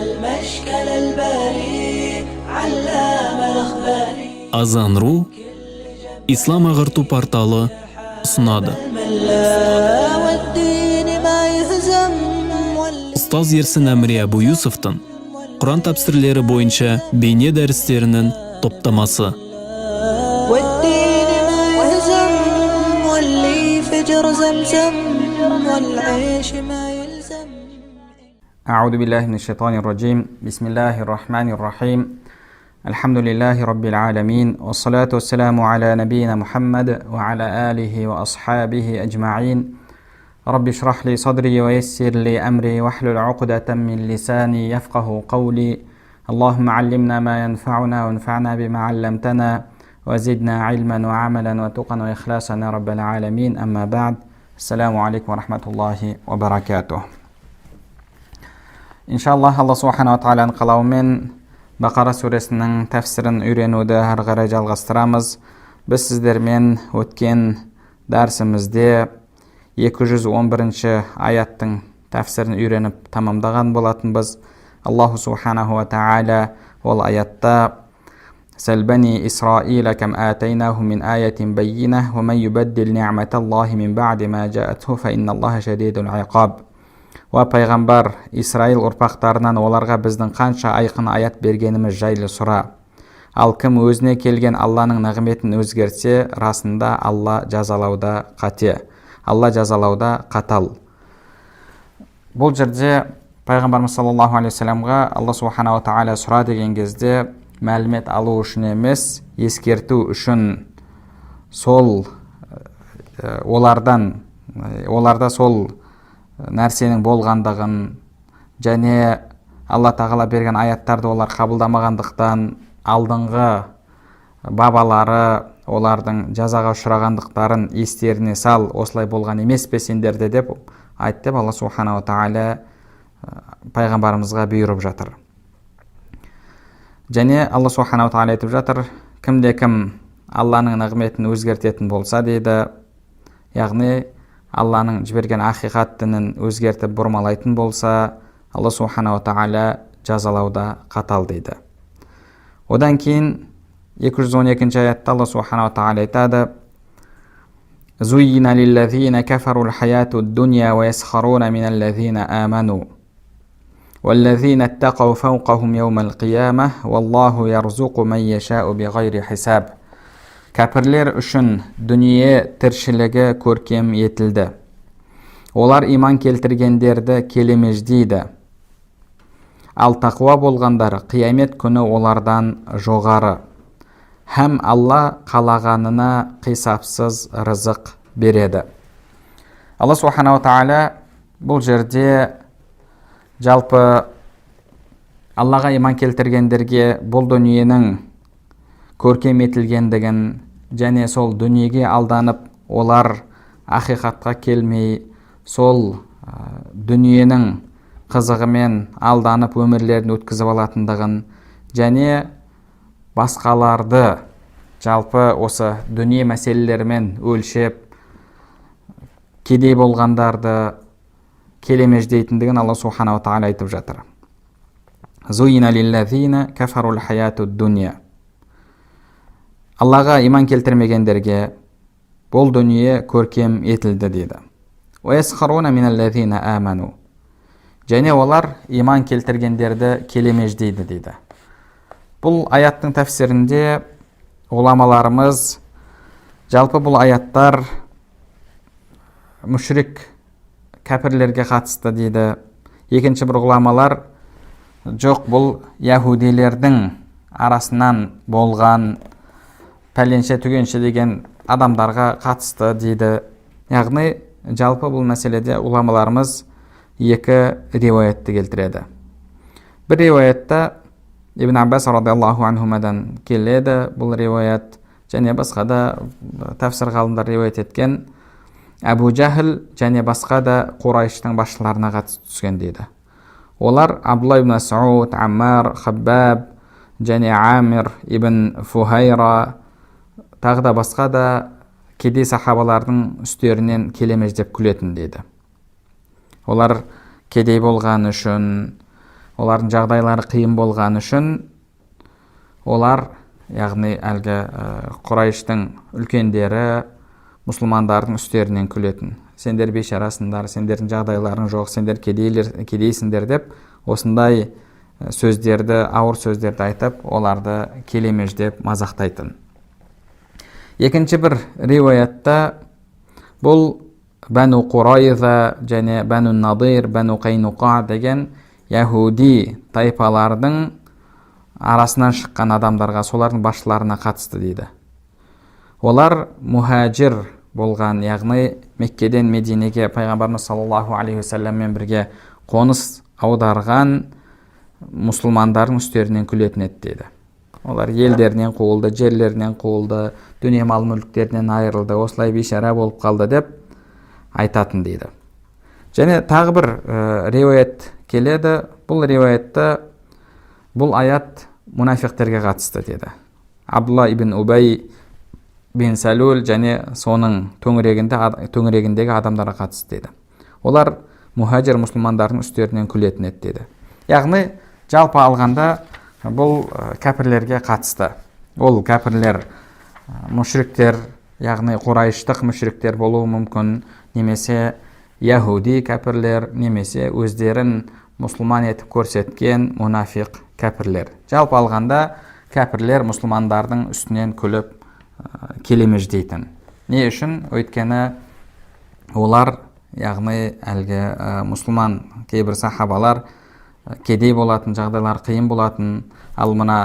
المشكل الباري علام الأخبار Azan.ru İslam Ağırtı portalı sunadi. والدين ما يهزم Ustoz Yersin Amri Abu Yusuf'tan Kur'an tafsirleri boyunca beyne derslerinin toptaması. والدين ما يهزم واللي فجر زمزم والعيش ما يلزم. أعوذ بالله من الشيطان الرجيم. بسم الله الرحمن الرحيم. الحمد لله رب العالمين، والصلاة والسلام على نبينا محمد وعلى آله وأصحابه أجمعين. رب اشرح لي صدري ويسر لي أمري واحلل عقدة من لساني يفقه قولي. اللهم علمنا ما ينفعنا وانفعنا بما علمتنا وزدنا علما وعملا وتقا وإخلاصا يا رب العالمين. أما بعد، السلام عليكم ورحمة الله وبركاته. İnşallah Allah Subhanahu wa Ta'ala'nın kalauымен Baqara suresinin tafsirin үйренуді ары қарай жалғастырамыз. Біз сіздермен өткен дәрсімізде 211 аяттың тәфсірін үйреніп тамамдаған болатынбыз. Аллаху Subhanahu wa Ta'ala ол аятта «Сәл бәни Исраила кәм атайнаху мин аятин баййина, ва ман юбаддил ни'маталлахи мин ба'ди ма жаатху, фа инналлаха шадидул иқаб». Ва пайғамбар, Исраил ұрпақтарынан оларға біздің қанша айқын аят бергеніміз жайлы сұра. Ал кім өзіне келген Алланың нығметін өзгертсе, расында Алла жазалауда қате. Алла жазалауда қатал. Бұл жерде пайғамбарымыз саллаллаху алейхи вассаламға Алла Субханаху ва Тағала сұра деген кезде мәлімет алу үшін емес, ескерту үшін сол оларда сол нәрсенің болғандығын және Алла Тағала берген аяттарды олар қабылдамағандықтан алдыңғы бабалары олардың жазаға ұшырағандықтарын естеріне сал, осылай болған емес пе сендерде деп айтты. Алла Субханаху ва Тағала пайғамбарымызға бұйырып жатыр. Және Алла Субханаху ва Тағала айтып жатыр, кімде-кім Алланың нығметін өзгертетін болса дейді, яғни Алланың жіберген ақиқат дінін өзгертіп бұрмалайтын болса, Алла Субханаху ва Тағала жазалауда қатал дейді. Одан кейін 212 аятта Алла Субханаху ва Тағала айтады: «Зуйина лиллазина кафарул хаяту дунья ва ясхаруна миналлазина аману. Валлазина аттақау фауқахум яумал қияма, валлаху ярзуқу ман яшау биғайри хисаб». Кәпірлер үшін дүние тіршілігі көркем етілді. Олар иман келтіргендерді келемеждейді. Ал тақуа болғандары қиямет күні олардан жоғары. Һәм Алла қалағанына қисапсыз рызық береді. Алла Субханаху ва Тағала бұл жерде жалпы Аллаға иман келтіргендерге бұл дүниенің көркем етілгендігін және сол дүниеге алданып олар ақиқатқа келмей сол дүниенің қызығымен алданып өмірлерін өткізіп алатындығын және басқаларды жалпы осы дүние мәселелерімен өлшеп кедей болғандарды келемеждейтіндігін Алла Субханаху ва Тағала айтып жатыр. Зуйина лиллазина кафарул хаяту дунья. Аллаға иман келтірмегендерге бұл дүние көркем етілді дейді. وَيَسْخَرُونَ مِنَ الَّذِينَ آمَنُوا. Және олар иман келтіргендерді келемеждейді дейді. Бұл аяттың тәфсірінде ғұламаларымыз жалпы бұл аяттар мүшрик кәпірлерге қатысты дейді. Екінші бір ғұламалар жоқ, бұл яһудилердің арасынан болған пәленше түгенше деген адамдарға қатысты дейді. Яғни жалпы бұл мәселеде ғұламаларымыз екі риуаятты келтіреді. Бір риуаятта Ибн Аббас радиаллаху анхумадан келеді бұл риуаят, және басқа да тәфсір ғалымдар риуаят еткен Әбу Джахл және басқа да Қурайштың басшыларына қатысты түскен дейді. Олар Абдулла ибн Мас'уд, Аммар, Хаббаб және Амир ибн Фухайра тағы да басқа да кедей сахабалардың үстерінен келемеждеп күлетін дейді. Олар кедей болған үшін олардың жағдайлары қиын болған үшін олар, яғни әлгі Құрайыштың үлкендері мұсылмандардың үстерінен күлетін. Сендер бейшарасыңдар, сендердің жағдайларың жоқ, сендер кедейсіңдер деп осындай сөздерді, ауыр сөздерді айтып, оларды келемеждеп мазақтайтын. Екінші бір риуаятта бұл Бәну Құрайза және Бәну Надир, Бәну Қайнуқа деген яһуди тайпалардың арасынан шыққан адамдарға, солардың басшыларына қатысты дейді. Олар мухаджир болған, яғни Меккеден Мединеге пайғамбарымыз саллаллаху алейхи уассаламмен бірге қоныс аударған мұсылмандардың үстерінен күлетін еді дейді. Олар елдерінен қуылды, жерлерінен қуылды, дүние мал мүліктерінен айырылды, осылай бейшара болып қалды деп айтатын дейді. Және тағы бір риуаят келеді. Бұл риуаятта бұл аят мұнафиқтерге қатысты дейді. Абдулла ибн Убай бин Салул және соның төңірегіндегі адамдарға қатысты дейді. Олар мухаджир мұсылмандардың үстерінен күлетін еді дейді. Яғни жалпы алғанда бұл кәпірлерге қатысты. Ол кәпірлер мүшриктер, яғни Құрайыштық мүшриктер болуы мүмкін, немесе яһуди кәпірлер, немесе өздерін мұсылман етіп көрсеткен мұнафиқ кәпірлер. Жалпы алғанда кәпірлер мұсылмандардың үстінен күліп келемеждейтін. Не үшін? Өйткені олар, яғни әлгі мұсылман кейбір сахабалар кедей болатын, жағдайлар қиын болатын, ал мына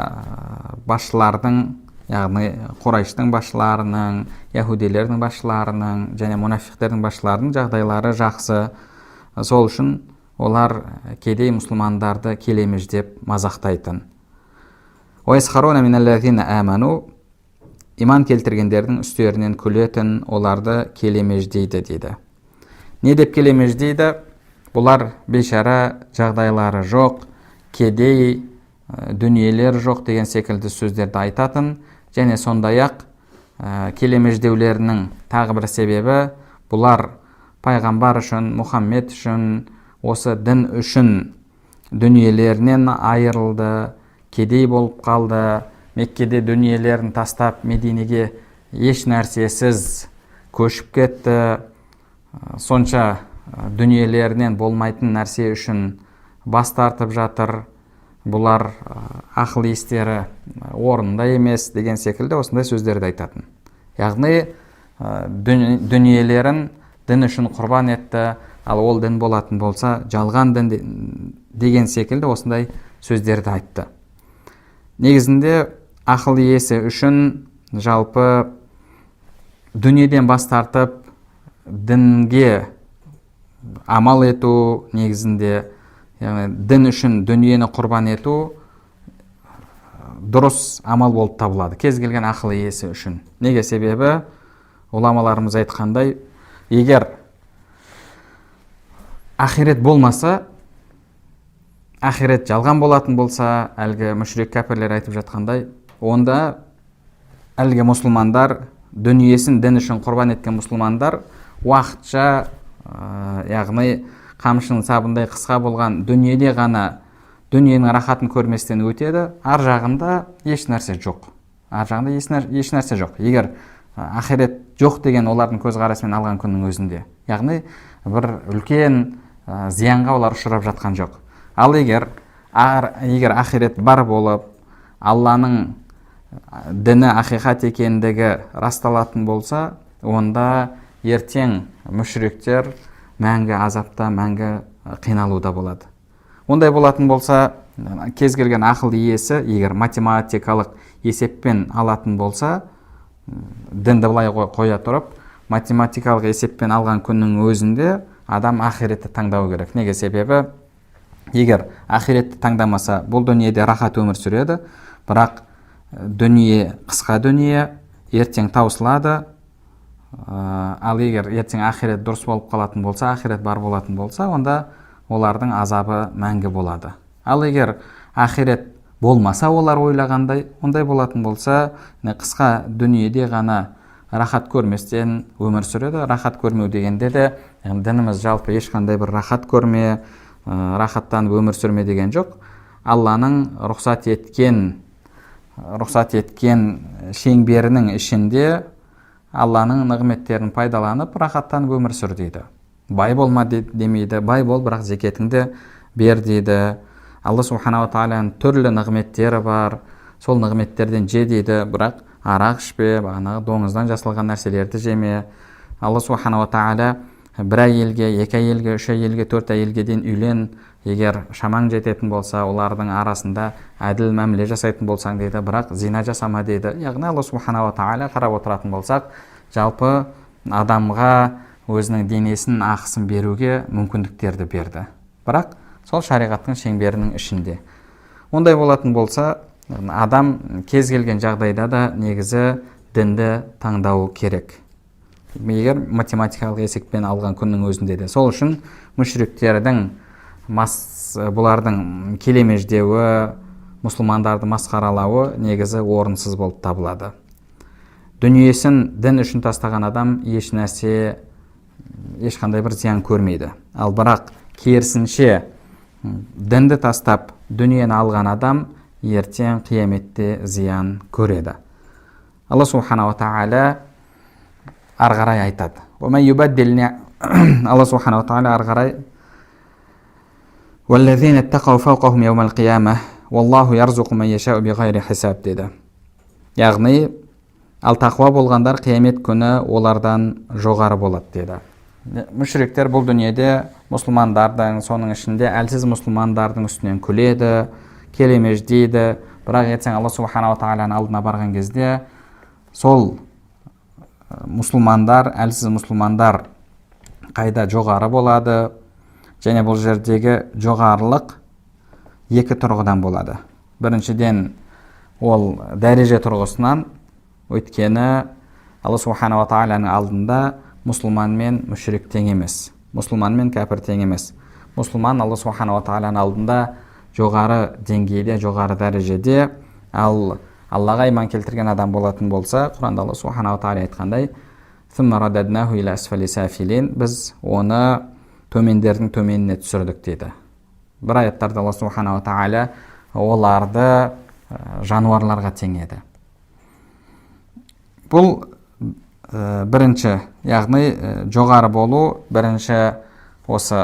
басшылардың, яғни Құрайыштың басшыларының, яһудилердің басшыларының және мұнафиқтердің басшыларының жағдайлары жақсы. Сол үшін олар кедей мұсылмандарды келемеждеп мазақтайтын. وَيَسْخَرُونَ مِنَ الَّذِينَ آمَنُوا иман келтіргендердің үстерінен күлетін, оларды келемеждейді дейді. Не деп келемеждейді? Бұлар бейшара, жағдайлары жоқ, кедей, дүниелер жоқ деген секілді сөздерді айтатын. Және сондай-ақ келемеждеулерінің тағы бір себебі, бұлар пайғамбар үшін, Мұхаммед үшін, осы дін үшін дүниелерінен айырылды, кедей болып қалды, Меккеде дүниелерін тастап Мединеге еш нәрсесіз көшіп кетті, сонша дүниелерінен болмайтын нәрсе үшін бас тартып жатыр, бұлар ақыл естері орнында емес деген секілді осындай сөздерді айтатын. Яғни дүниелерін дін үшін құрбан етті, ал ол дін болатын болса жалған дін деген секілді осындай сөздерді айтты. Негізінде ақыл иесі үшін жалпы дүниеден бас тартып дінге амал ету негізінде, яғни дін үшін дүниені құрбан ету дұрыс амал болып табылады кез келген ақыл иесі үшін. Неге? Себебі ғұламаларымыз айтқандай, егер ақирет болмаса, ақирет жалған болатын болса, әлгі мүшрик кәпірлер айтып жатқандай, онда әлгі мұсылмандар, дүниесін дін үшін құрбан еткен мұсылмандар уақытша, яғни қамшының сабындай қысқа болған дүниеде ғана дүниенің рахатын көрместен өтеді, ар жағында еш нәрсе жоқ. Ар жағында еш нәрсе жоқ. Егер ақирет жоқ деген олардың көзқарасымен алған күннің өзінде, яғни бір үлкен зиянға олар ұшырап жатқан жоқ. Ал егер ақирет бар болып, Алланың діні ақиқат екендігі расталатын болса, онда ертең мүшриктер мәңгі азапта, мәңгі қиналуда болады. Ондай болатын болса, кез келген ақыл иесі, егер математикалық есеппен алатын болса, дінді былай қоя тұрып, математикалық есеппен алған күннің өзінде адам ақиретті таңдау керек. Неге? Себебі егер ақиретті таңдамаса, бұл дүниеде рахат өмір сүреді, бірақ дүние қысқа дүние, ертең таусылады. Ал егер ертең ақирет дұрыс болып қалатын болса, ақирет бар болатын болса, онда олардың азабы мәңгі болады. Ал егер ақирет болмаса, олар ойлағандай, ондай болатын болса, қысқа дүниеде ғана рахат көрместен өмір сүреді. Рахат көрмеу дегенде де, дініміз жалпы ешқандай бір рахат көрме, рахаттанып өмір сүрме деген жоқ. Алланың рұқсат еткен шеңберінің ішінде Алланың нығметтерін пайдаланып рахаттанып өмір сүр дейді. Бай болма демейді, бай бол, бірақ зекетіңді бер дейді. Алла субханала тағаланың түрлі нығметтері бар, сол нығметтерден же дейді, бірақ арақ ішпе, бағанағы доңыздан жасалған нәрселерді жеме. Алла субханала тағала бір әйелге, екі әйелге, үш әйелге, төрт әйелге дейін үйлен, егер шамаң жететін болса, олардың арасында әділ мәміле жасайтын болсаң дейді, бірақ зина жасама дейді. Яғни Алла субханала тағала қарап отыратын болсақ, жалпы адамға өзінің денесін, ақысын беруге мүмкіндіктерді берді. Бірақ сол шариғаттың шеңберінің ішінде. Ондай болатын болса, адам кез келген жағдайда да негізі дінді таңдауы керек. Егер математикалық есеппен алған күннің өзінде де. Сол үшін мүшриктердің бұлардың келемеждеуі, мұсылмандарды масқаралауы негізі орынсыз болып табылады. Дүниесін дін үшін тастаған адам ешқандай бір зиян көрмейді. Ал бірақ керісінше дінді тастап дүниені алған адам ертең қияметте зиян көреді. Алла субханала тағала арғарай айтады. Алла субханала тағала арғарай وَالَّذِينَ اتَّقَوْا فَوْقَهُمْ يَوْمَ الْقِيَامَةِ وَاللَّهُ يَرْزُقُ مَن يَشَاءُ بِغَيْرِ حِسَابٍ деді. Яғни, ал тақуа болғандар қиямет күні олардан жоғары болады деді. Мүшриктер бұл дүниеде мұсылмандардың, соның ішінде әлсіз мұсылмандардың үстінен күледі, келемеждейді. Бірақ ертең Алла субханала тағаланың алдына барған кезде сол мұсылмандар, әлсіз мұсылмандар қайда жоғары болады. Және бұл жердегі жоғарылық екі тұрғыдан болады. Біріншіден ол дәреже тұрғысынан, өйткені Алла субханала тағаланың алдында мұсылман мен мүшрик тең емес, мұсылман мен кәпір тең емес. Мұсылман Алла субханала тағаланың алдында жоғары деңгейде, жоғары дәрежеде. Ал Аллаға иман келтірген адам болатын болса, Құранда Алла субханала тағала айтқандай, біз оны төмендердің төменіне түсірдік дейді. Бір аяттарда Алла субханала тағала оларды жануарларға теңеді. Бұл бірінші, яғни жоғары болу, бірінші осы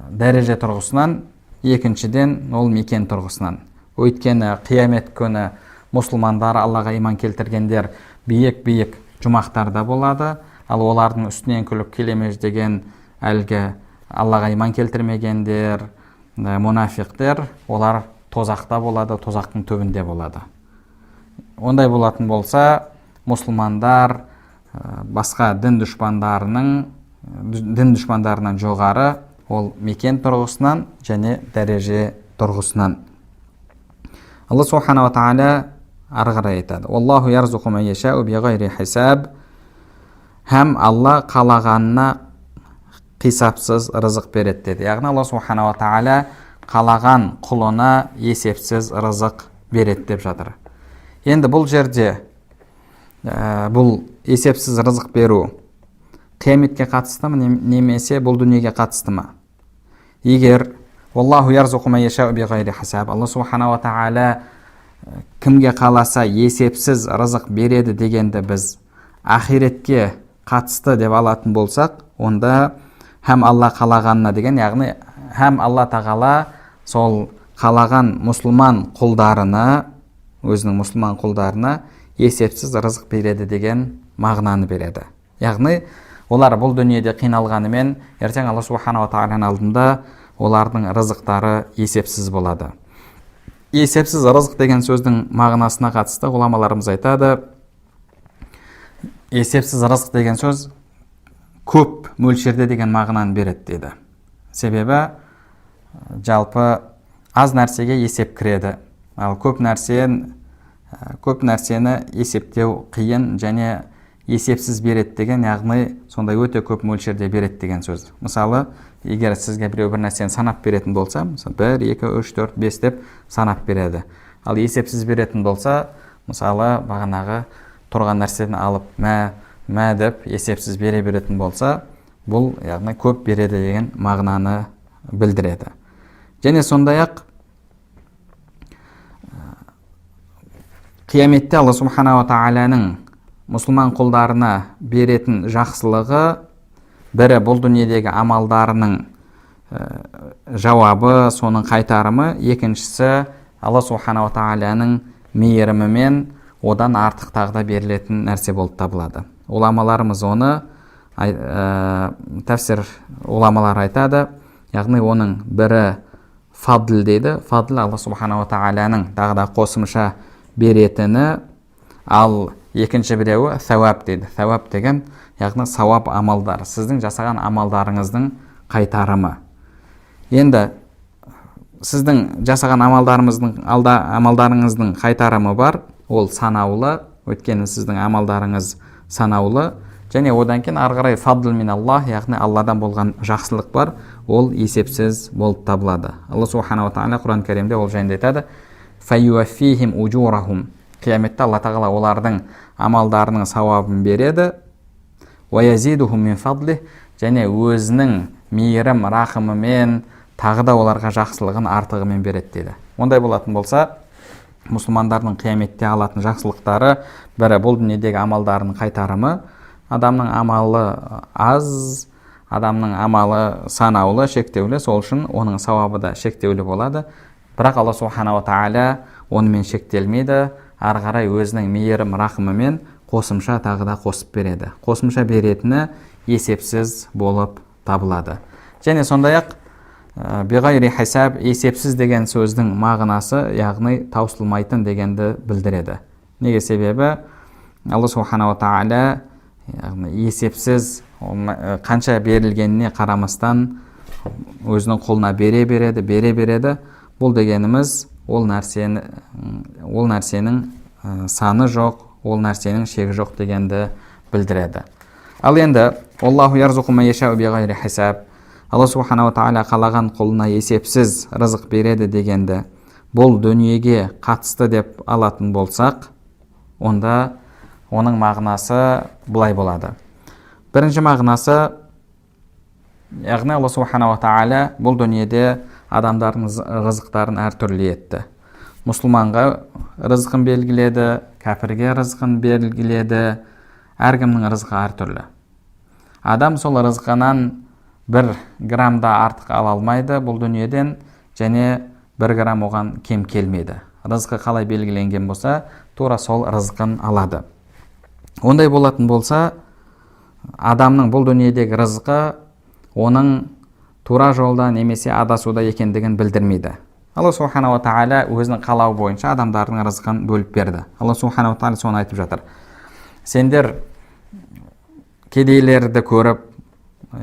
дәреже тұрғысынан, екіншіден ол мекен тұрғысынан. Өйткені қиямет күні мұсылмандар, Аллаға иман келтіргендер биік-биік жұмақтарда болады, ал олардың үстінен күліп келемеждеген әлгі Аллаға иман келтірмегендер, мұнафиқтер, олар тозақта болады, тозақтың түбінде болады. Ондай болатын болса, мұсылмандар басқа дін дұшпандарынан жоғары, ол мекен тұрғысынан және дәреже тұрғысынан. Алла субханала тағала ары қарай айтады: "Аллаху ярзуқу ман яшау биғайри хисаб." Һәм Алла қалағанына қисапсыз рызық береді деді. Яғни Алла субханала тағала қалаған құлына есепсіз рызық береді деп жатыр. Енді бұл жерде бұл есепсіз рызық беру қияметке қатысты ма, немесе бұл дүниеге қатысты ма? Егер Аллаху ярзуқу ман яшау биғайри хисаб, Алла субханала тағала кімге қаласа есепсіз рызық береді дегенді біз ақиретке қатысты деп алатын болсақ, онда һәм Алла қалағанына деген, яғни һәм Алла тағала сол қалаған мұсылман құлдарына, өзінің мұсылман құлдарына есепсіз рызық береді деген мағынаны береді. Яғни олар бұл дүниеде қиналғанымен, ертең Алла субханала тағаланың алдында олардың рызықтары есепсіз болады. Есепсіз рызық деген сөздің мағынасына қатысты ғұламаларымыз айтады, есепсіз рызық деген сөз көп мөлшерде деген мағынаны береді дейді. Себебі жалпы аз нәрсеге есеп кіреді, ал көп нәрсені есептеу қиын және есепсіз береді деген, яғни сондай өте көп мөлшерде береді деген сөз. Мысалы, егер сізге біреу бір нәрсені санап беретін болса, 1, 2, 3, 4, 5 деп санап береді. Ал есепсіз беретін болса, мысалы, бағанағы тұрған нәрсені алып мә деп есепсіз бере беретін болса, бұл яғни көп береді деген мағынаны білдіреді. Және сондай-ақ қияметте Алла субханала тағаланың мұсылман құлдарына беретін жақсылығы бірі бұл дүниедегі амалдарының жауабы, соның қайтарымы, екіншісі Алла субханала тағаланың мейірімімен одан артық тағда берілетін нәрсе болып табылады. Уламаларымыз оны тәфсір уламалар айтады, яғни оның бірі фадл дейді. Фадл Алла субханала тағаланың тағы қосымша беретіні, ал екінші біреуі сауап дейді. Сауап деген яғни сауап амалдар, сіздің жасаған амалдарыңыздың қайтарымы. Енді сіздің жасаған амалдарыңыздың қайтарымы бар, ол санаулы, өйткені сіздің амалдарыңыз санаулы, және одан кейін ары қарай фадл мин Аллах, яғни Алладан болған жақсылық бар, ол есепсіз болып табылады. Алла субханала тағала Құран кәрімде ол жайында айтады: файюаффихим уджурахум. Қияметте Алла тағала олардың амалдарының сауабын береді. Уаязидухум мин фадлих, және өзінің мейірім, рахымымен тағы да оларға жақсылығын артығымен береді дейді. Ондай болатын болса, мұсылмандардың қияметте алатын жақсылықтары бірі бұл дүниедегі амалдарының қайтарымы. Адамның амалы аз, адамның амалы санаулы, шектеулі, сол үшін оның сауабы да шектеулі болады. Бірақ Алла субханала тағала онымен шектелмейді, ары қарай өзінің мейірім, рахымымен қосымша тағы да қосып береді. Қосымша беретіні есепсіз болып табылады. Және сондай-ақ биғайри хисаб, есепсіз деген сөздің мағынасы, яғни таусылмайтын дегенді білдіреді. Неге себебі Алла субханала тағала есепсіз қанша берілгеніне қарамастан өзінің қолына бере береді. Бұл дегеніміз ол нәрсенің саны жоқ, ол нәрсенің шегі жоқ дегенді білдіреді. Ал енді Аллаху ярзуқу ма яшау биғайри хисаб, Алла субханала тағала қалаған құлына есепсіз рызық береді дегенді бұл дүниеге қатысты деп алатын болсақ, онда оның мағынасы бұлай болады. Бірінші мағынасы, яғни Алла субханала тағала бұл дүниеде адамдардың рызықтарын әртүрлі етті. Мұсылманға рызқын белгіледі, кәпірге рызқын белгіледі, әркімнің рызқы әртүрлі. Адам сол рызқынан 1 грамда артық ала алмайды бұл дүниеден, және 1 грамм оған кем келмейді. Рызқы қалай белгіленген болса, тура сол рызқын алады. Ондай болатын болса, адамның бұл дүниедегі рызқы оның тура жолда немесе адасуда екендігін білдірмейді. Алла субханала тағала өзінің қалауы бойынша адамдардың рызқын бөліп берді. Алла субханала тағала соны айтып жатыр: сендер кедейлерді көріп,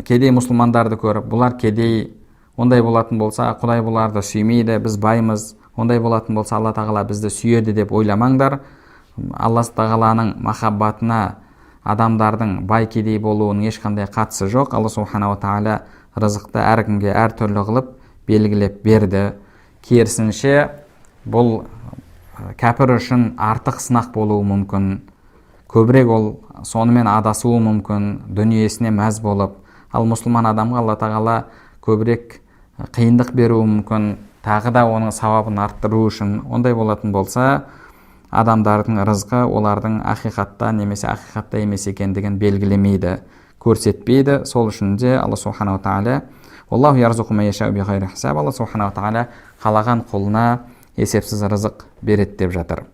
кедей мұсылмандарды көріп, бұлар кедей, ондай болатын болса, Құдай бұларды сүймейді, біз баймыз, ондай болатын болса, Алла тағала бізді сүйеді деп ойламаңдар. Алла тағаланың махаббатына адамдардың бай кедей болуының ешқандай қатысы жоқ. Алла субханала тағала рызықты әркімге әртүрлі қылып белгілеп берді. Керісінше бұл кәпір үшін артық сынақ болуы мүмкін, көбірек ол сонымен адасуы мүмкін, дүниесіне мәз болып. Ал мұсылман адамға Алла тағала көбірек қиындық беруі мүмкін, тағы да оның сауабын арттыру үшін. Ондай болатын болса, адамдардың рызқы олардың ақиқатта немесе ақиқатта емес екендігін белгілемейді, көрсетпейді. Сол үшін де Алла субханала тағала Аллаху ярзуқу ма яшау биғайри хисаб, Алла субханала тағала қалаған құлына есепсіз рызық береді деп жатыр.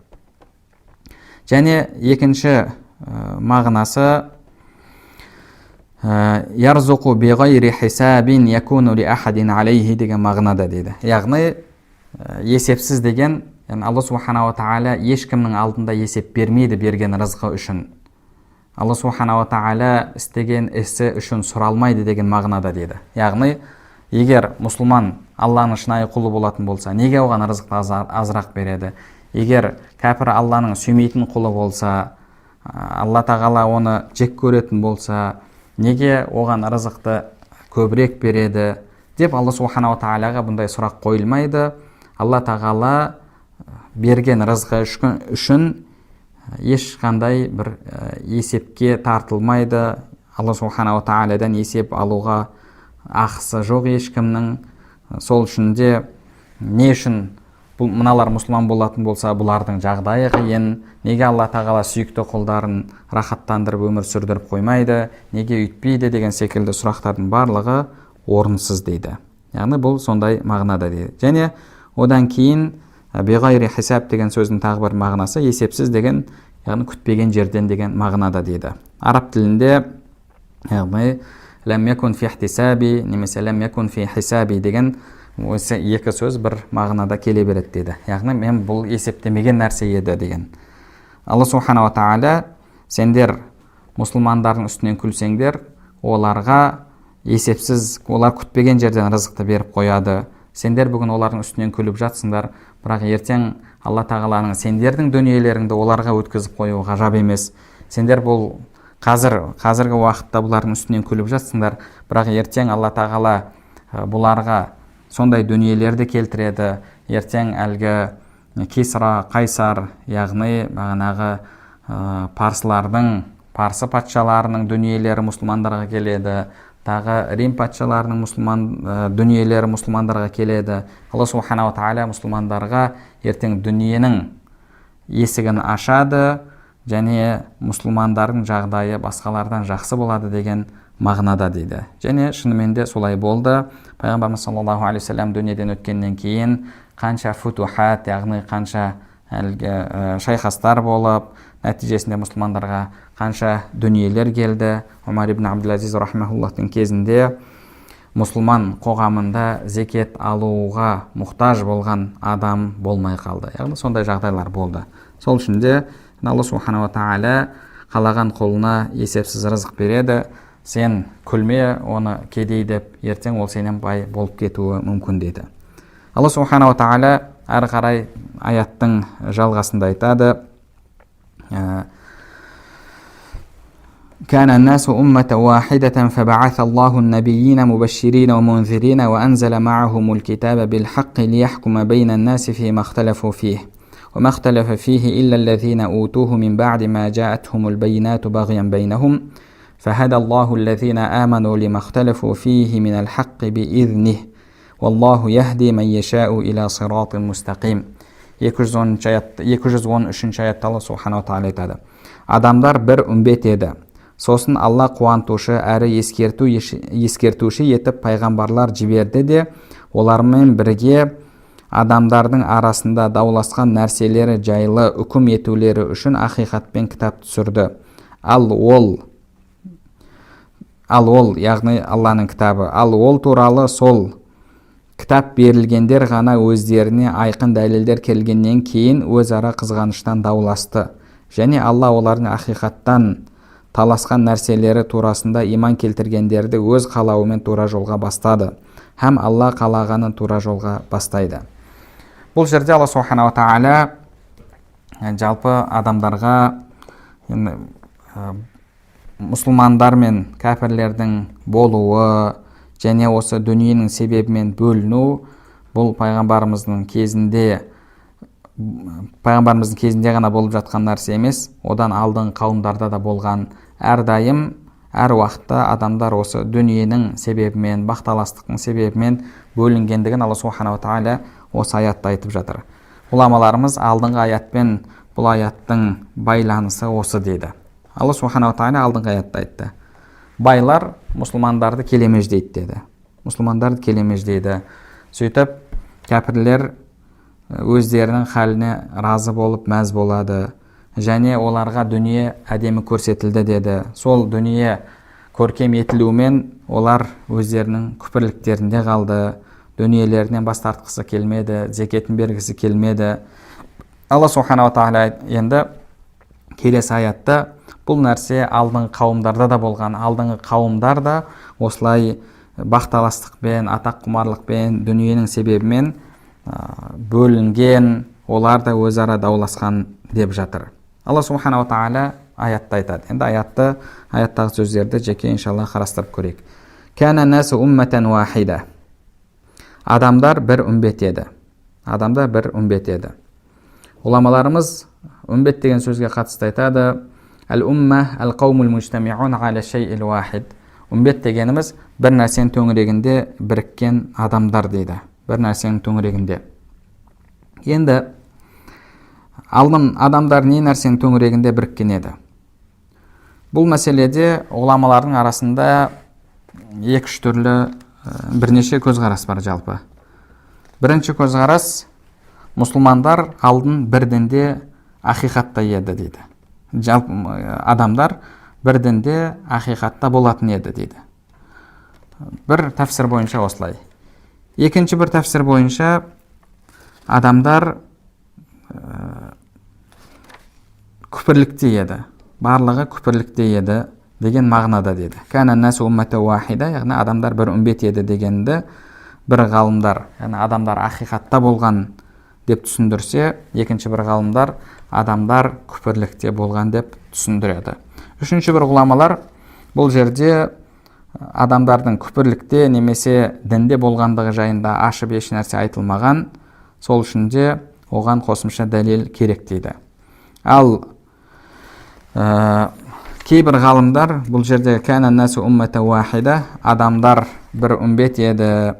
Және екінші мағынасы ярзуқу биғайри хисабин якуну ли ахадин алейхи деген мағынада дейді. Яғни есепсіз деген, Алла субханала тағала ешкімнің алдында есеп бермейді берген рызқы үшін. Алла субханала тағала істеген ісі үшін сұралмайды деген мағынада дейді. Яғни, егер мұсылман Алланың шынайы құлы болатын болса, неге оған рызықты азырақ береді? Егер кәпір Алланың сүймейтін құлы болса, Алла тағала оны жек көретін болса, неге оған рызықты көбірек береді деп Алла субханала тағалаға бұндай сұрақ қойылмайды. Алла тағала берген рызқы үшін ешқандай бір есепке тартылмайды. Алла субханала тағаладан есеп алуға ақысы жоқ ешкімнің. Сол үшін де не үшін мыналар мұсылман болатын болса, бұлардың жағдайы қиын, неге Алла тағала сүйікті құлдарын рахаттандырып өмір сүрдіріп қоймайды, неге үйтпейді деген секілді сұрақтардың барлығы орынсыз дейді. Яғни бұл сондай мағынада дейді. Және одан кейін биғайри хисаб деген сөздің тағы бір мағынасы есепсіз деген, яғни күтпеген жерден деген мағынада дейді. Араб тілінде яғни ләм якун фи ихтисаби немесе ләм якун фи хисаби деген осы екі сөз бір мағынада келе береді дейді. Яғни мен бұл есептемеген нәрсе еді деген. Алла субхана ва тағала сендер мұсылмандардың үстінен күлсеңдер, оларға есепсіз, олар күтпеген жерден рызықты беріп қояды. Сендер бүгін олардың үстінен күліп жатсыңдар, бірақ ертең Алла тағаланың сендердің дүниелеріңді оларға өткізіп қоюы ғажап емес. Сендер бұл қазіргі уақытта бұлардың үстінен күліп жатсыңдар, бірақ ертең Алла тағала бұларға сондай дүниелерді келтіреді. Ертең әлгі Кисра, Қайсар, яғни бағанағы парсы патшаларының дүниелері мұсылмандарға келеді. Тағы Рим патшаларының дүниелері мұсылмандарға келеді. Алла субхана ва тағала мұсылмандарға ертең дүниенің есігін ашады және мұсылмандардың жағдайы басқалардан жақсы болады деген мағынада дейді. Және шынымен де солай болды. Пайғамбарымыз саллаллаху алейхи вассалам дүниеден өткеннен кейін қанша футухат, яғни қанша шайқастар болып, нәтижесінде мұсылмандарға қанша дүниелер келді. Умар ибн Абдул-Азиз рахмахуллахтың кезінде мұсылман қоғамында зекет алуға мұқтаж болған адам болмай қалды. Яғни сондай жағдайлар болды. Сол үшін де Алла субхана ва тағала қалаған құлына есепсіз рызық береді. Сен күлме, оны кедей деп, ертең ол сенен бай болып кетуі мүмкін дейді. Алла субхана ва тағала әрі қарай аяттың жалғасында айтады: كان الناس أمة واحدة فبعث الله النبيين مبشرين ومنذرين وأنزل معهم الكتاب بالحق ليحكم بين الناس فيما اختلفوا فيه وما اختلف فيه إلا الذين أوتوه من بعد ما جاءتهم البينات بغيا بينهم فهدى الله الذين آمنوا لما اختلفوا فيه من الحق بإذنه والله يهدي من يشاء إلى صراط مستقيم. 213 аятта Алла субхана ва тағала айтады: адамдар бір үмбет еді, сосын Алла қуантушы әрі ескертуші етіп пайғамбарлар жіберді де, олармен бірге адамдардың арасында дауласқан нәрселері жайлы үкім етулері үшін ақиқатпен кітап түсірді. Ал ол, яғни Алланың кітабы, ал ол туралы сол кітап берілгендер ғана өздеріне айқын дәлелдер келгеннен кейін өзара қызғаныштан дауласты. Және Алла олардың ақиқаттан таласқан нәрселері турасында иман келтіргендерді өз қалауымен тура жолға бастады. Һәм Алла қалағанын тура жолға бастайды. Бұл жерде Алла субхана ва тағала жалпы адамдарға мұсылмандар мен кәпірлердің болуы және осы дүниенің себебімен бөліну, бұл пайғамбарымыздың кезінде ғана болып жатқан нәрсе емес, одан алдың қауымдарда да болған. Әрдайым, әр уақытта адамдар осы дүниенің себебімен, бақталастықтың себебімен бөлінгендігін Алла субхана ва тағала осы аятта айтып жатыр. Ғұламаларымыз алдыңғы аятпен бұл аяттың байланысы осы дейді. Алла субхана ва тағала алдыңғы аятта айтты: байлар мұсылмандарды келемеждейді деді. Мұсылмандарды келемеждейді. Сөйтіп, кәпірлер өздерінің халіне разы болып мәз болады. Және оларға дүние әдемі көрсетілді деді. Сол дүние көркем етілуімен олар өздерінің күпірліктерінде қалды. Дүниелерінен бас тартқысы келмеді, зекетін бергісі келмеді. Алла субхана ва тағала енді келесі аятта бұл нәрсе алдыңғы қауымдарда да болған. Алдыңғы қауымдар да осылай бақталастықпен, атақ құмарлықпен, дүниенің себебімен бөлінген, олар да өзара дауласқан деп жатыр. Алла субхана ва тағала аятта айтады. Енді аяттағы сөздерді жеке иншалла қарастырып көрейік. Кәна насу умматан вахида. Адамдар бір үмбет еді. Адамдар бір үмбет еді. Ғұламаларымыз үмбет деген сөзге қатысты айтады: Әл-умма әл-қаумул мужтамиун аля шей'ил вахид. Үмбет дегеніміз бір нәрсенің төңірегінде біріккен адамдар дейді. Бір нәрсенің төңірегінде. Енді алдын адамдар не нәрсенің төңірегінде біріккен еді? Бұл мәселеде ғұламалардың арасында екі-үш түрлі бірнеше көзқарас бар жалпы. Бірінші көзқарас, мұсылмандар алдын бір дінде ақиқатта еді дейді. Жалпы адамдар бір дінде ақиқатта болатын еді дейді. Бір тәфсір бойынша осылай. Екінші бір тәфсір бойынша адамдар күпірлікте еді. Барлығы күпірлікте еді деген мағынада деді. Кәна нәсу уммата уахида, яғни адамдар бір үмбет еді дегенді бір ғалымдар, яғни адамдар ақиқатта болған деп түсіндірсе, екінші бір ғалымдар адамдар күпірлікте болған деп түсіндіреді. Үшінші бір ғұламалар бұл жерде адамдардың күпірлікте немесе дінде болғандығы жайында ашып еш нәрсе айтылмаған, сол үшін де оған қосымша дәлел керек дейді. Ал кейбір ғалымдар бұл жерде кәна нәсу уммата уахида, адамдар бір үмбет еді,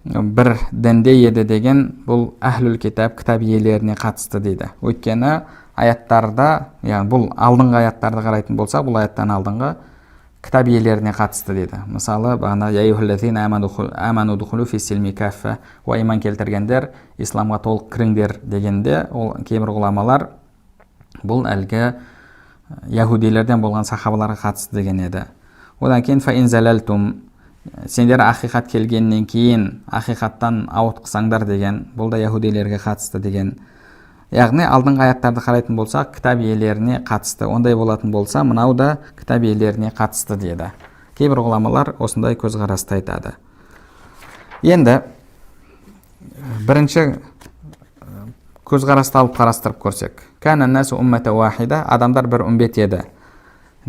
бір дінде еді деген бұл әхлул китаб, кітап иелеріне қатысты дейді. Өйткені аяттарда, яғни бұл алдыңғы аяттарды қарайтын болса, бұл аяттан алдыңғы кітап иелеріне қатысты дейді. Мысалы, бағана я аyyuhallazina аману духулу фи силми каффа, иман келтіргендер исламға толық кіріңдер дегенде, ол кейбір ғұламалар бұл әлгі яһудилерден болған сахабаларға қатысты деген еді. Одан кейін фа ин залалтум, сендер ақиқат келгеннен кейін ақиқаттан ауытқысаңдар деген, бұл да яһудилерге қатысты деген. Яғни алдыңғы аяттарды қарайтын болсақ, кітап иелеріне қатысты. Ондай болатын болса, мынау да кітап иелеріне қатысты деді. Кейбір ғұламалар осындай көзқарасты айтады. Енді бірінші көзқарасты алып қарастырып көрсек. Кәна нәсу уммата уахида, адамдар бір үмбет еді.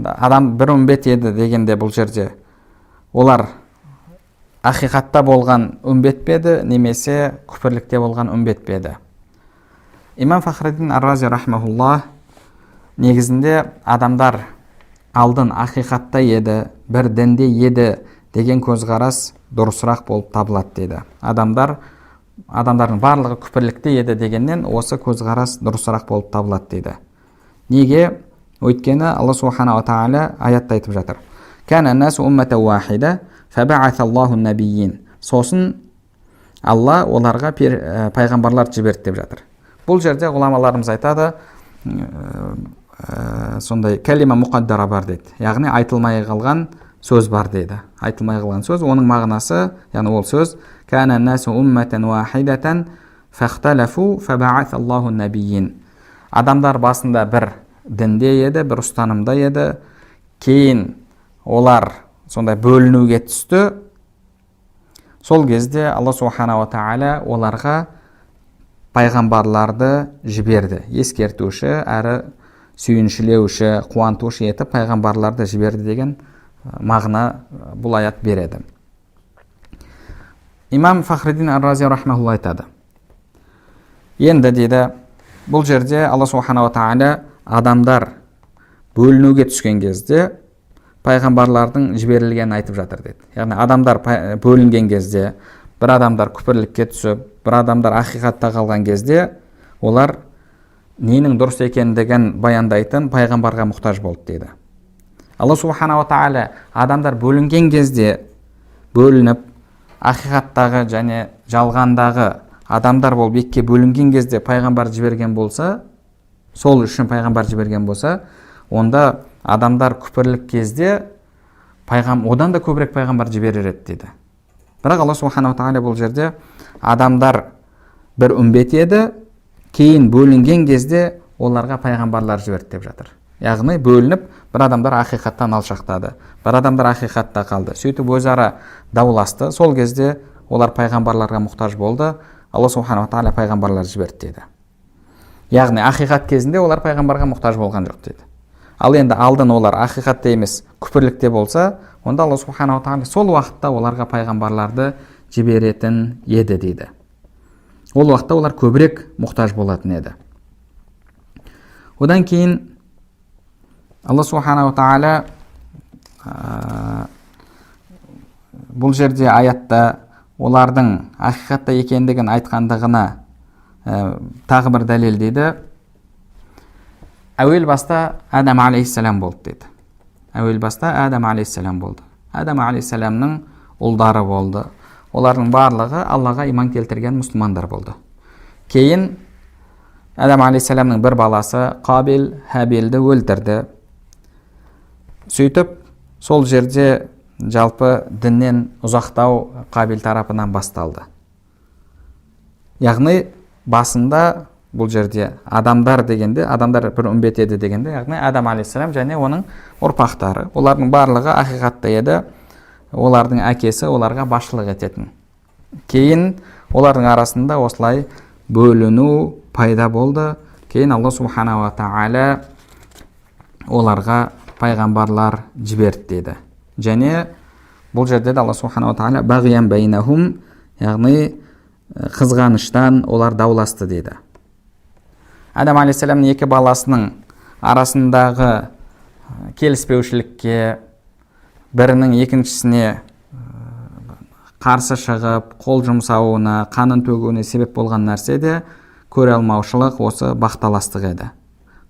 Адам бір үмбет еді дегенде бұл жерде олар ақиқатта болған үмбет пе еді, немесе күпірлікте болған үмбет пе еді? Имам Фахриддин ар-Рази рахмахуллах негізінде адамдар алдын ақиқатта еді, бір дінде еді деген көзқарас дұрысырақ болып табылады дейді. Адамдардың барлығы күпірлікте еді дегеннен осы көзқарас дұрысырақ болып табылады дейді. Неге? Өйткені Алла субхана ва тағала аятта айтып жатыр. Кәна нәсу уммата уахида фабааталлаху набийин. Сосын Алла оларға пайғамбарлар жіберді деп жатыр. Бұл жерде ғұламаларымыз айтады, сондай кәлима мұқаддара бар дейді. Яғни айтылмай қалған сөз бар дейді. Айтылмай қалған сөз, оның мағынасы, яғни ол сөз кәна нәсу умматан уахидатан фахталафу фабааталлаху набийин. Адамдар басында бір дінде еді, бір ұстанымда еді, кейін олар сондай бөлінуге түсті. Сол кезде Алла субхана ва тағала оларға пайғамбарларды жіберді. Ескертуші, әрі сүйіншілеуші, қуантушы етіп пайғамбарларды жіберді деген мағына бұл аят береді. Имам Фахриддин ар-Рази рахмахуллах айтады. Енді дейді, бұл жерде Алла субхана ва тағала адамдар бөлінуге түскен кезде пайғамбарлардың жіберілгенін айтып жатыр деді. Яғни адамдар бөлінген кезде, бір адамдар күпірлікке түсіп, бір адамдар ақиқатта қалған кезде, олар ненің дұрыс екендігін баяндайтын пайғамбарға мұқтаж болды дейді. Алла субхана ва тағала адамдар бөлінген кезде, бөлініп, ақиқаттағы және жалғандағы адамдар болып екіге бөлінген кезде пайғамбар жіберген болса, сол үшін пайғамбар жіберген болса, онда адамдар күпірлік кезде одан да көбірек пайғамбар жіберер еді дейді. Бірақ Алла субхана ва тағала бұл жерде адамдар бір үмбет еді, кейін бөлінген кезде оларға пайғамбарлар жіберді деп жатыр. Яғни бөлініп, бір адамдар ақиқаттан алшақтады, бір адамдар ақиқатта қалды. Сөйтіп өзара дауласты. Сол кезде олар пайғамбарларға мұқтаж болды. Алла субхана ва тағала пайғамбарлар жіберді дейді. Яғни ақиқат кезінде олар пайғамбарға мұқтаж болған жоқ дейді. Ал енді алдын олар ақиқатта емес, күпірлікте болса, онда Алла субхана ва тағала сол уақытта оларға пайғамбарларды жіберетін еді дейді. Ол уақытта олар көбірек мұқтаж болатын еді. Одан кейін Алла субхана ва тағала бұл жерде аятта олардың ақиқатта екендігін айтқандығына тағы бір дәлел дейді. Әуел баста Адам алейхиссалам болды дейді. Әуел баста Адам алейхиссалам болды. Адам алейхиссаламның ұлдары болды. Олардың барлығы Аллаға иман келтірген мұсылмандар болды. Кейін Адам алейхиссаламның бір баласы Қабил Хабилді өлтірді. Сөйтіп, сол жерде жалпы діннен ұзақтау Қабил тарапынан басталды. Яғни басында бұл жерде адамдар дегенде, адамдар бір үмбет еді дегенде, яғни Адам алейхиссалам және оның ұрпақтары, олардың барлығы ақиқатта еді, олардың әкесі оларға басшылық ететін. Кейін олардың арасында осылай бөліну пайда болды. Кейін Алла субханала ва тағала оларға пайғамбарлар жіберді дейді. Және бұл жерде Алла субханала ва тағала бағиян бәйнахум, яғни қызғаныштан олар дауласты дейді. Адам алейхиссаламның екі баласының арасындағы келіспеушілікке, бірінің екіншісіне қарсы шығып, қол жұмсауына, қанын төгуіне себеп болған нәрсе де көре алмаушылық, осы бақталастық еді,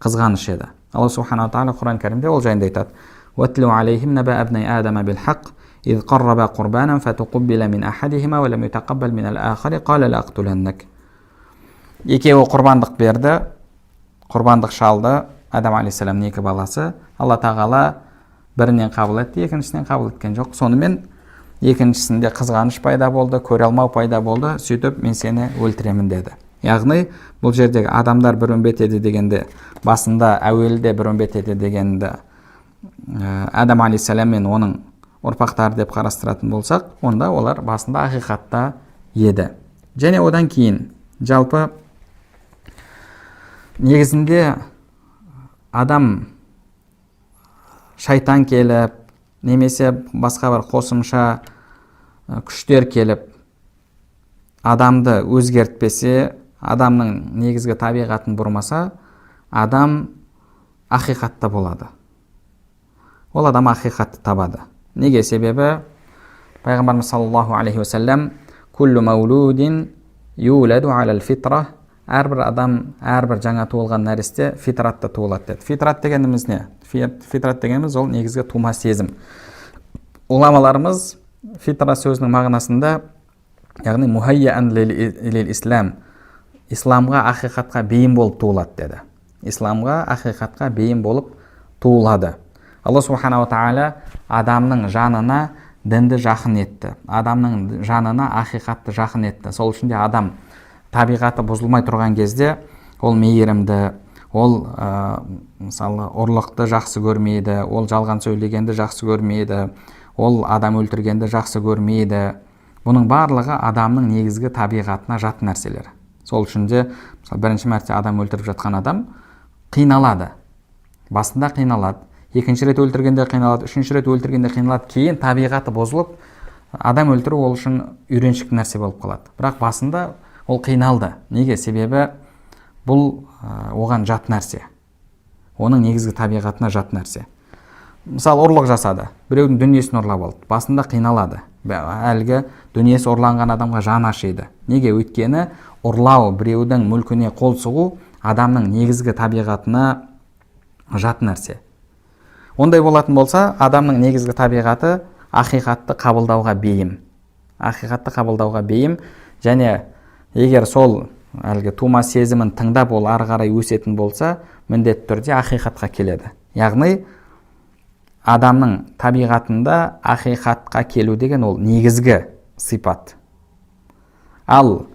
қызғаныш еді. Алла субханала ва тағала Құран кәрімде ол жайында айтады: وَاتْلُ عَلَيْهِمْ نَبَأَ ابْنَيْ آدَمَ بِالْحَقِّ إِذْ قَرَّبَا قُرْبَانًا فَتُقُبِّلَ مِنْ أَحَدِهِمَا وَلَمْ يُتَقَبَّلْ مِنَ الْآخَرِ قَالَ لَأَقْتُلَنَّكَ. Екеуі құрбандық берді, құрбандық шалды, Адам алейхиссаламның екі баласы. Алла тағала бірінен қабыл етті, екіншісінен қабыл еткен жоқ. Сонымен екіншісінде қызғаныш пайда болды, көре алмау пайда болды. Сөйтіп, мен сені өлтіремін деді. Яғни бұл жердегі адамдар бір үмбет еді дегенде, басында әуелде бір үмбет еді дегенде Адам алейхиссалам мен оның ұрпақтары деп қарастыратын болсақ, онда олар басында ақиқатта еді. Және одан кейін жалпы негізінде адам шайтан келіп, немесе басқа бір қосымша күштер келіп адамды өзгертпесе, адамның негізгі табиғатын бұрмаса, адам ақиқатта болады. Ол адам ақиқатты табады. Неге? Себебі пайғамбарымыз саллаллаху алейхи уассалам «Күллу маулудин юладу алал фитра», әрбір адам, әрбір жаңа туылған нәресте фитратта туылады деді. Фитрат дегеніміз не? Фитрат дегеніміз ол негізгі тума сезім. Уламаларымыз фитра сөзінің мағынасында, яғни мухайяан лил ислам, исламға, ақиқатқа бейім болып туылады деді. Исламға, ақиқатқа бейім болып туылады. Алла субханала ва тағала адамның жанына дінді жақын етті. Адамның жанына ақиқатты жақын етті. Сол үшін де адам табиғаты бұзылмай тұрған кезде ол мейірімді, ол мысалы ұрлықты жақсы көрмейді, ол жалған сөйлегенді жақсы көрмейді, ол адам өлтіргенді жақсы көрмейді. Бұның барлығы адамның негізгі табиғатына жат нәрселер. Сол үшін де бірінші мәрте адам өлтіріп жатқан адам қиналады. Басында қиналады. Екінші рет өлтіргенде қиналады, үшінші рет өлтіргенде қиналады. Кейін табиғаты бұзылып, адам өлтіру ол үшін үйреншікті нәрсе болып қалады. Бірақ басында ол қиналды. Неге? Себебі бұл оған жат нәрсе. Оның негізгі табиғатына жат нәрсе. Мысалы, ұрлық жасады. Біреудің дүниесін ұрлап алды. Басында қиналады. Әлгі дүниесі ұрланған адамға жаны ашиды. Неге? Өйткені ұрлау, біреудің мүлкіне қол сұғу адамның негізгі табиғатына жат нәрсе. Ондай болатын болса, адамның негізгі табиғаты ақиқатты қабылдауға бейім. Ақиқатты қабылдауға бейім, және егер сол әлгі тума сезімін тыңдап ол ары қарай өсетін болса, міндетті түрде ақиқатқа келеді. Яғни адамның табиғатында ақиқатқа келу деген ол негізгі сипат. Ал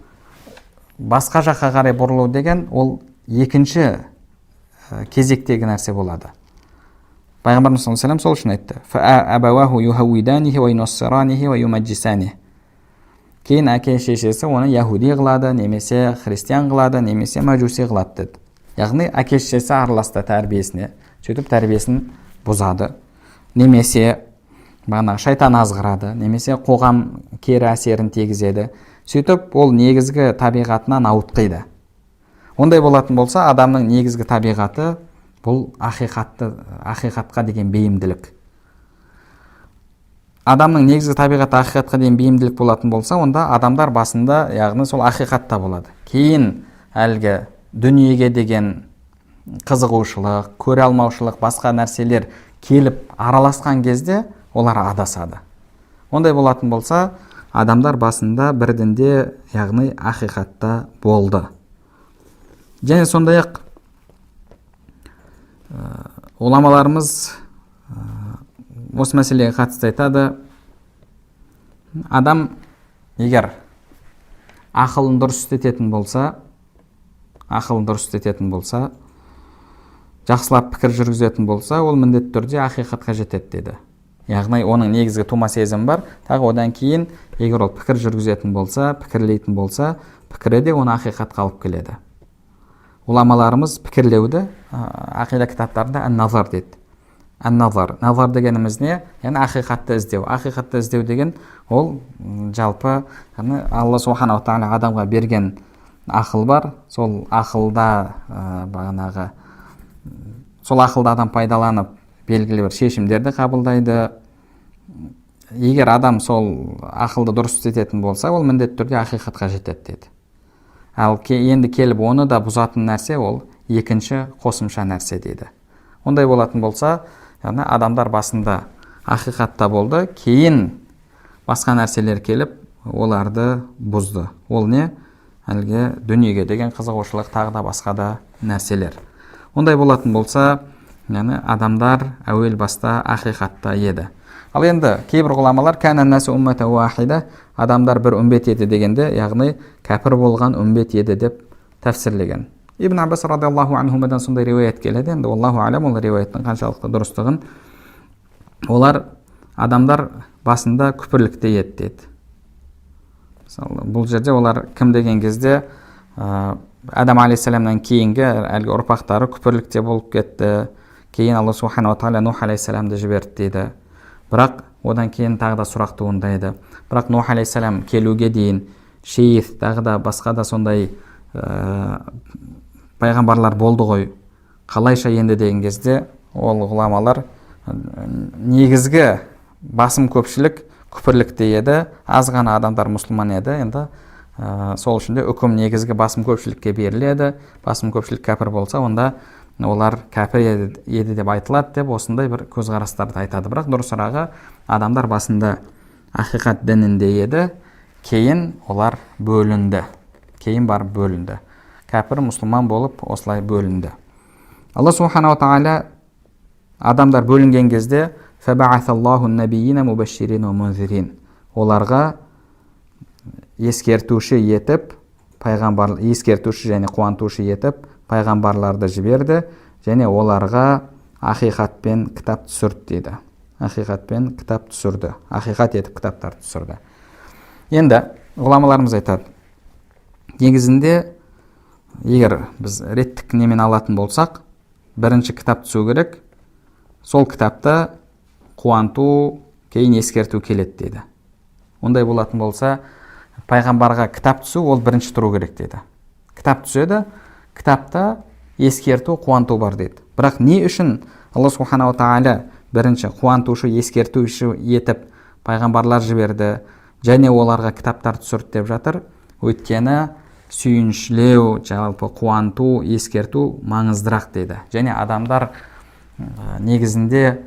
басқа жаққа қарай бұрылу деген ол екінші кезектегі нәрсе болады. Пайғамбарымыз саллаллаху алейхи ва саллям сол үшін айтты: «Фаабаваху юхавиданихи ва юнассаранихи ва юмаджисани». Кейін әке шешесі оны яхуди қылады, немесе христиан қылады, немесе мәжуси қылады деді. Яғни әке шешесі араласты тәрбиесіне, сөйтіп тәрбиесін бұзады. Немесе шайтан азғырады, немесе қоғам кері әсерін тигізеді. Сөйтіп ол негізгі табиғатынан ауытқиды. Ондай болатын болса, адамның негізгі табиғаты бұл ақиқатқа деген бейімділік. адамның негізгі табиғаты ақиқатқа дейін бейімділік болатын болса, онда адамдар басында, яғни сол ақиқатта болады. Кейін әлгі дүниеге деген қызығушылық, көре алмаушылық, басқа нәрселер келіп араласқан кезде олар адасады. Ондай болатын болса, адамдар басында бірдінде, яғни ақиқатта болды. Және сондай-ақ ғұламаларымыз осы мәселеге қатысты айтады, адам егер ақылын дұрыс істететін болса, жақсылап пікір жүргізетін болса, ол міндетті түрде ақиқатқа жетеді деді. Яғни оның негізгі тума сезім бар, тағы одан кейін егер ол пікір жүргізетін болса, пікірлейтін болса, пікірі де оны ақиқатқа алып келеді. Ғұламаларымыз пікірлеуді ақида кітаптарында ан-назар дейді. Ан-назар дегеніміз не? Яғни ақиқатты іздеу. Ақиқатты іздеу деген ол жалпы Алла субханала тағала адамға берген ақыл бар. Сол ақылда адам пайдаланып белгілі бір шешімдерді қабылдайды. Егер адам сол ақылды дұрыс істететін болса, ол міндетті түрде ақиқатқа жетеді деді. Ал енді келіп оны да бұзатын нәрсе ол екінші қосымша нәрсе дейді. Ондай болатын болса, яғни адамдар басында ақиқатта болды, кейін басқа нәрселер келіп оларды бұзды. Ол не? Әлгі дүниеге деген қызығушылық, тағы да басқа да нәрселер. Ондай болатын болса, яғни адамдар әуел баста ақиқатта еді. Ал енді кейбір ғұламалар кәнән нәсу уммата уахида, адамдар бір үмбет еді дегенде, яғни кәпір болған үмбет еді деп тәфсірлеген. Ибн Аббас радиаллаху анхумадан сондай риуаят келеді. Енді аллаху алям, ол риуаяттың қаншалықты дұрыстығын. Олар адамдар басында күпірлікте еді деді. Бұл жерде олар кім деген кезде Адам алейхиссаламнан кейінгі әлгі ұрпақтары күпірлікте болып кетті. Кейін Алла субханала тағала Нух алейхиссаламды жіберді дейді. Бірақ одан кейін тағы да сұрақ туындайды. Бірақ Нух алейхиссалам келуге дейін Шейх, тағы да басқа да сондай пайғамбарлар болды ғой. Қалайша енді деген кезде ол ғұламалар негізгі басым көпшілік күпірлікте еді, аз ғана адамдар мұсылман еді. Енді сол үшін де үкім негізгі басым көпшілікке беріледі. Басым көпшілік кәпір болса, онда олар кәпір еді деп айтылады деп осындай бір көзқарастарды айтады. Бірақ дұрысырағы адамдар басында ақиқат дінінде еді, кейін олар бөлінді. Кәпір, мұсылман болып осылай бөлінді. Алла субханала тағала адамдар бөлінген кезде фабаъаталлаху набийина мубашширин ва мунзирин, оларға ескертуші және қуантушы етіп пайғамбарларды жіберді, және оларға ақиқатпен кітап түсірді дейді. Ақиқат етіп кітаптар түсірді. Енді ғұламаларымыз айтады, негізінде егер біз реттік немен алатын болсақ, бірінші кітап түсу керек, сол кітапта қуанту, кейін ескерту келеді дейді. Ондай болатын болса, пайғамбарға кітап түсу, ол бірінші тұру керек дейді. Кітап түседі, кітапта ескерту, қуанту бар дейді. Бірақ не үшін Алла субханала тағала бірінші қуантушы, ескертуші етіп пайғамбарлар жіберді, және оларға кітаптар түсірді деп жатыр? Өйткені сүйіншілеу, жалпы қуанту, ескерту маңыздырақ дейді. Және адамдар негізінде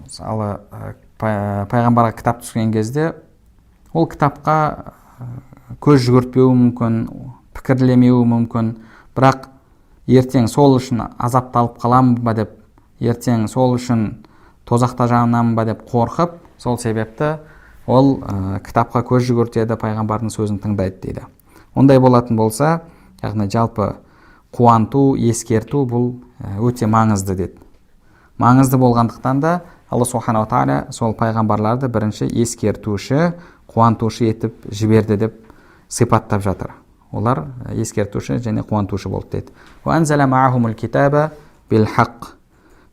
мысалы пайғамбарға кітап түскен кезде ол кітапқа көз жүгіртпеуі мүмкін, пікірлемеуі мүмкін, бірақ ертең сол үшін азапталып қаламын ба деп, ертең сол үшін тозақта жанамын ба деп қорқып, сол себепті ол кітапқа көз жүгіртеді, пайғамбардың сөзін тыңдайды дейді. Ондай болатын болса, яғни жалпы қуанту, ескерту бұл өте маңызды деді. Маңызды болғандықтан да Алла субханала тағала сол пайғамбарларды бірінші ескертуші, қуантушы етіп жіберді деп сипаттап жатыр. Олар ескертуші және қуантушы болды дейді. وَأَنْزَلَ مَعَهُمُ الْكِتَابَ بِالْحَقِّ,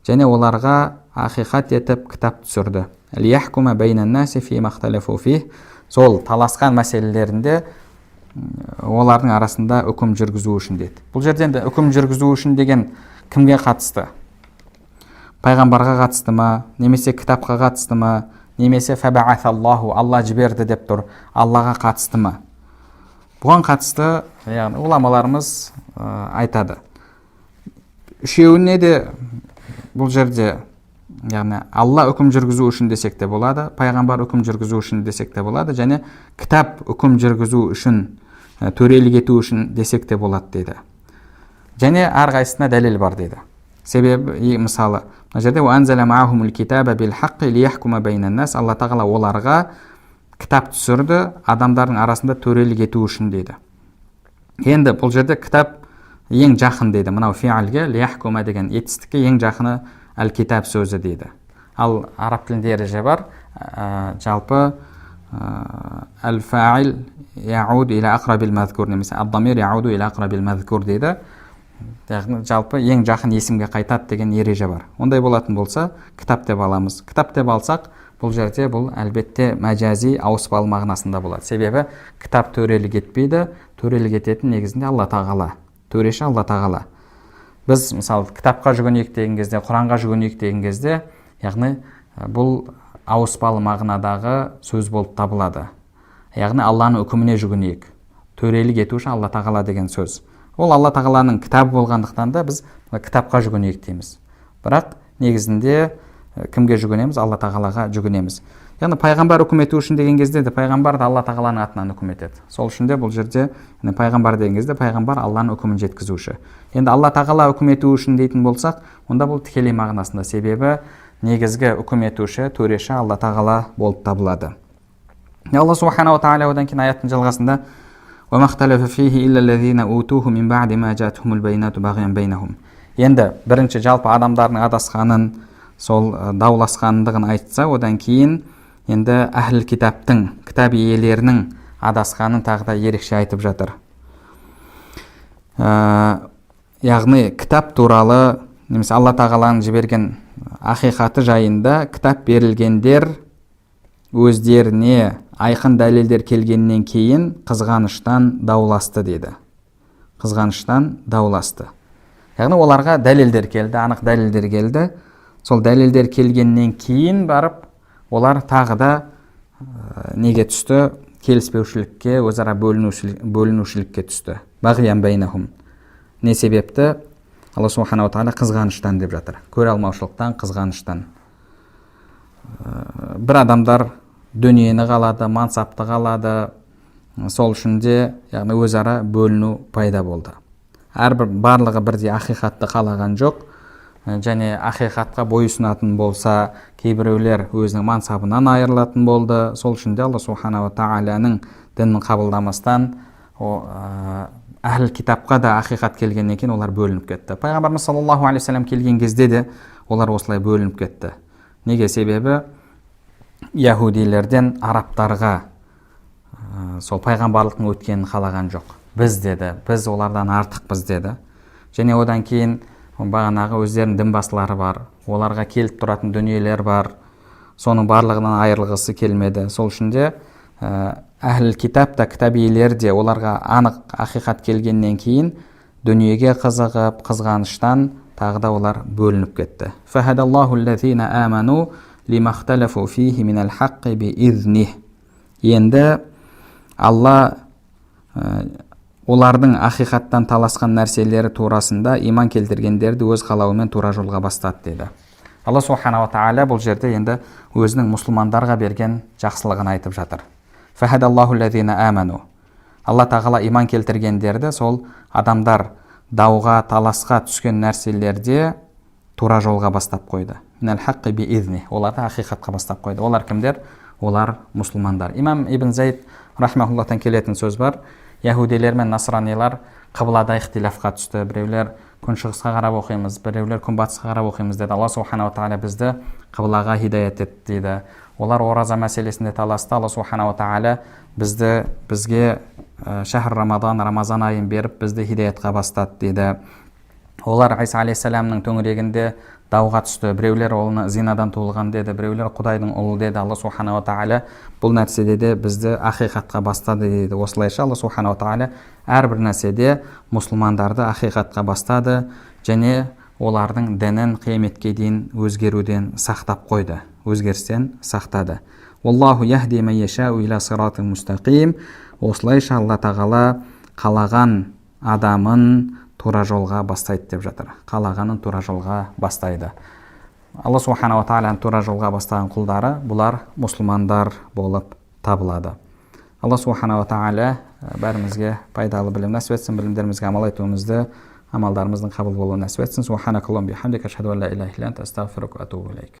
және оларға ақиқат етіп кітап түсірді. لِيَحْكُمَ بَيْنَ النَّاسِ فِي مَا اخْتَلَفُوا فِيهِ, сол таласқан мәселелерінде олардың арасында үкім жүргізу үшін деді. Бұл жерден де үкім жүргізу үшін деген кімге қатысты? Пайғамбарға қатысты ма, немесе кітапқа қатысты ма, немесе фабааталлаху, Алла жіберді деп тұр, Аллаға қатысты ма? Бұған қатысты яғни уламаларымыз айтады. Үшеуіне де бұл жерде яғни Алла үкім жүргізу үшін десек те болады, пайғамбар үкім жүргізу үшін десек те болады, және кітап үкім жүргізу үшін, төрелік ету үшін десек те болады дейді. Және әрқайсысына дәлел бар дейді. Себебі мысалы мына жерде уанзала маахумул китаба бил хаққи лияхкума байнан нас, Алла тағала оларға кітап түсірді адамдардың арасында төрелік ету үшін дейді. Енді бұл жерде кітап ең жақын дейді. Мынау фиалге лияхкума деген етістікке ең жақыны әл-китаб сөзі дейді. Ал араб тілінде ереже бар, жалпы әл-фаил яуду иля ақрабил мазкур, немесе ад-дамир яуду иля ақрабил мазкур дейді. Яғни жалпы ең жақын есімге қайтады деген ереже бар. Ондай болатын болса, кітап деп аламыз. Кітап деп алсақ, бұл жерде бұл әлбетте мәжази ауыспалы мағынасында болады. Себебі кітап төрелік етпейді, төрелік ететін негізінде Алла тағала, төреші Алла тағала. Біз мысалы кітапқа жүгінейік деген кезде, Құранға жүгінейік деген кезде, яғни бұл ауыспалы мағынадағы сөз болып табылады. Яғни Алланың үкіміне жүгінейік, төрелік етуші Алла тағала деген сөз. Ол Алла тағаланың кітабы болғандықтан да біз кітапқа жүгінейік дейміз. Бірақ негізінде кімге жүгінеміз? Алла тағалаға жүгінеміз. Яғни пайғамбар үкім ету үшін деген кезде де пайғамбар да Алла тағаланың атынан үкім етеді. Сол үшін де бұл жерде пайғамбар деген кезде пайғамбар Алланың үкімін жеткізуші. Енді Алла тағала үкім ету үшін дейтін болсақ, онда бұл тікелей мағынасында, себебі негізгі үкім етуші, төреші Алла тағала болып табылады. Алла субханала ва тағала одан кейін аяттың жалғасында وَمَا اخْتَلَفَ فِيهِ إِلَّا الَّذِينَ أُوتُوهُ مِنْ بَعْدِ مَا جَاءَتْهُمُ الْبَيِّنَاتُ بَغْيًا بَيْنَهُم. Енді бірінші жалпы адамдардың адасқанын, сол дауласқандығын айтса, одан кейін енді әхлі китаптың, кітап иелерінің адасқанын тағы да ерекше айтып жатыр. Яғни кітап туралы, немесе Алла тағаланың жіберген ақиқаты жайында кітап берілгендер өздеріне айқын дәлелдер келгеннен кейін қызғаныштан дауласты деді. Қызғаныштан дауласты. Яғни оларға дәлелдер келді, анық дәлелдер келді. Сол дәлелдер келгеннен кейін барып, олар тағы да неге түсті? Келіспеушілікке, өзара бөлінушілікке түсті. Бағиян байнахум. Не себепті? Алла субханала ва тағала қызғаныштан деп жатыр. Көре алмаушылықтан, қызғаныштан. Бір адамдар дүниені қалады, мансапты қалады, сол үшін де яғни өзара бөліну пайда болды. Барлығы бірдей ақиқатты қалаған жоқ, және ақиқатқа бойұсынатын болса, кейбіреулер өзінің мансабынан айырылатын болды. Сол үшін де Алла субханала ва тағаланың дінін қабылдамастан әхлі китапқа да ақиқат келгеннен кейін олар бөлініп кетті. Пайғамбарымыз саллаллаху алейхи вассалам келген кезде де олар осылай бөлініп кетті. Неге? Себебі яһудилерден арабтарға сол пайғамбарлықтың өткенін қалаған жоқ. Біз деді, біз олардан артықпыз деді. Және одан кейін бағанағы өздерінің дінбасылары бар, оларға келіп тұратын дүниелер бар, соның барлығынан айырылғысы келмеді. Сол үшін де әхлі китап та, кітап иелері де оларға анық ақиқат келгеннен кейін дүниеге қызығып, қызғаныштан тағы да олар бөлініп кетті. Фахадаллаху аллазина аману лимахталафу фихи минал хаққи биизних. Енді Алла олардың ақиқаттан таласқан нәрселері турасында иман келтіргендерді өз қалауымен тура жолға бастады деді. Алла субханала ва тағала бұл жерде енді өзінің мұсылмандарға берген жақсылығын айтып жатыр. Фахадаллаху аллазина аману. Алла тағала иман келтіргендерді сол адамдар дауға, таласқа түскен нәрселерде тура жолға бастап қойды. Минал хаққи биизних. Оларды ақиқатқа бастап қойды. Олар кімдер? Олар мұсылмандар. Имам Ибн Зайд рахмахуллахтан келетін сөз бар. Яһудилер мен насранилар қыблада ихтилафқа түсті. Біреулер күншығысқа қарап оқимыз, біреулер күнбатысқа қарап оқимыз деді. Алла субханала ва тағала бізді қыблаға хидаят етті дейді. Олар ораза мәселесінде таласты. Алла субханала ва тағала бізге шахр Рамазан айын беріп бізді хидаятқа бастады дейді. Олар Иса алейхиссаламның төңірегінде дауға түсті. Біреулер оны зинадан туылған деді, біреулер Құдайдың ұлы деді. Алла субханала ва тағала бұл нәрседе де бізді ақиқатқа бастады дейді. Осылайша Алла субханала ва тағала әрбір нәрседе мұсылмандарды ақиқатқа бастады және олардың дінін қияметке дейін өзгеруден сақтап қойды. өзгерістен сақтады. Wallahu yahdi man yasha'u ila siratin mustaqim. Осылайша Алла тағала қалаған адамын тура жолға бастайды деп жатыр. Қалағанын тура жолға бастайды. Алла субханала тағаланың тура жолға бастаған құлдары бұлар мұсылмандар болып табылады. Алла субханала тағала бәрімізге пайдалы білім нәсіп етсін, білімдерімізге амал етуімізді, амалдарымыздың қабыл болуын нәсіп етсін. Субханакаллахумма бихамдика ашһаду ан ла илаха илля анта астағфирука ва атубу илейк.